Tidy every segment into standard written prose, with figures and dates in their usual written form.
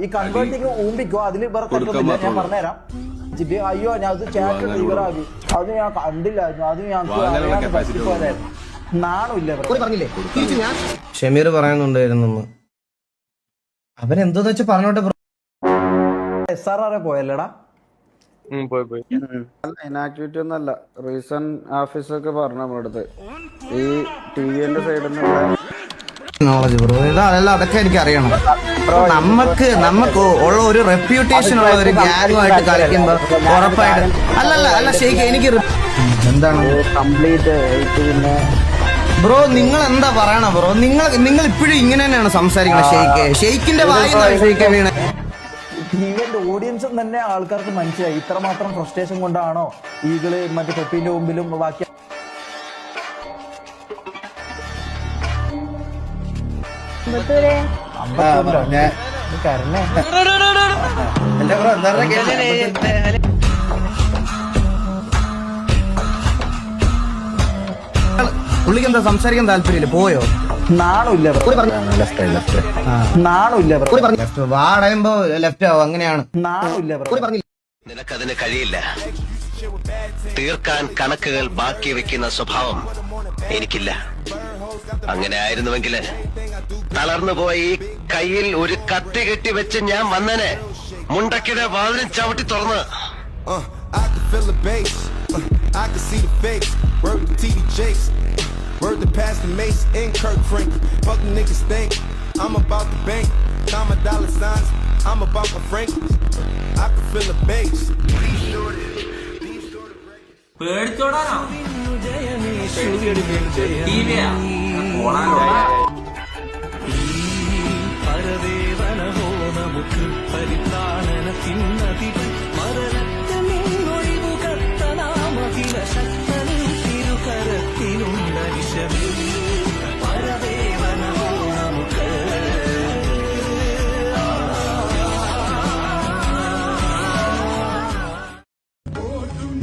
ഈ കൺവേർട്ടിങ് ഊമ്പിക്കോ, അതിൽ വേറെ തെറ്റൊന്നുമില്ല, ഞാൻ പറഞ്ഞുതരാം. അയ്യോ ഞാൻ അത് ചാറ്റ് ഡ്രൈവറാക്കി, അത് ഞാൻ കണ്ടില്ലായിരുന്നു, അത് ഞങ്ങൾക്ക് പറ്റിപ്പോയതായിരുന്നു. നാണമില്ല പറഞ്ഞില്ലേ. ഷമീർ പറയുന്നുണ്ടായിരുന്നു അവരെന്തോന്ന് വെച്ചാൽ പറഞ്ഞോട്ടെ. SRR പോയല്ലേടാ? ഇനാക്ടിവിറ്റി ഒന്നല്ല, റീസൺ ഓഫീസൊക്കെ പറഞ്ഞു നമ്മളടുത്ത് ഈ ടിവിന്റെ സൈഡിൽ നിന്നുള്ള നോളജ് ബ്രോ. ഇതല്ല, അതൊക്കെ എനിക്ക് അറിയണം. നമുക്ക് ഉള്ള ഒരു റെപ്യൂട്ടേഷൻ ഉള്ള ഒരു ഗ്യാങ്ങുമായിട്ട് കളിക്കുമ്പോ ഉറപ്പായിട്ട് അല്ല ഷെയ്ക്ക് എനിക്ക് എന്താണ് കംപ്ലീറ്റ് പിന്നെ ബ്രോ നിങ്ങൾ എന്താ പറയണ ബ്രോ? നിങ്ങൾ ഇപ്പോഴും ഇങ്ങനെ തന്നെയാണ് സംസാരിക്കണത്. ഷെയ്ക്കിന്റെ വായിക്ക് വീണ ഈഗിളിന്റെ ഓഡിയൻസും തന്നെ ആൾക്കാർക്ക് മനസ്സിലായി ഇത്രമാത്രം ഫ്രസ്ട്രേഷൻ കൊണ്ടാണോ ഈഗിള് മറ്റേ പെപ്പിന്റെ മുമ്പിലും ബാക്കി പുള്ളിക്ക് എന്താ സംസാരിക്കാൻ താല്പര്യമില്ല? പോയോ? നാണമില്ല വാടയുമ്പോ ലെഫ്റ്റ് ആവും, അങ്ങനെയാണ്. നാണമില്ല. നിനക്കതിന് കഴിയില്ല. തീർക്കാൻ കണക്കുകൾ ബാക്കി വെക്കുന്ന സ്വഭാവം എനിക്കില്ല. അങ്ങനെ ആയിരുന്നുവെങ്കിൽ തളർന്നു പോയി കയ്യിൽ ഒരു കത്തി കെട്ടി വെച്ച് ഞാൻ വന്നനെ മുണ്ടക്കിടെ വാതിലും ചവിട്ടി തുറന്ന്. Word to Pastor Mace and Kirk Franklin. Fuck the niggas think I'm about the bank. Time of dollar signs, I'm about my Franklins. I can feel the bass. പേടിച്ചോടാനോ?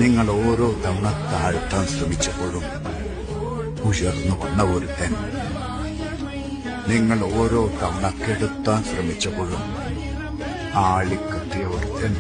നിങ്ങൾ ഓരോ തവണ താഴ്ത്താൻ ശ്രമിച്ചപ്പോഴും ഉയർന്നു വന്ന ഒരുത്തൻ, നിങ്ങൾ ഓരോ തവണ കെടുത്താൻ ശ്രമിച്ചപ്പോഴും ആളിക്കത്തിയ ഒരുത്തൻ.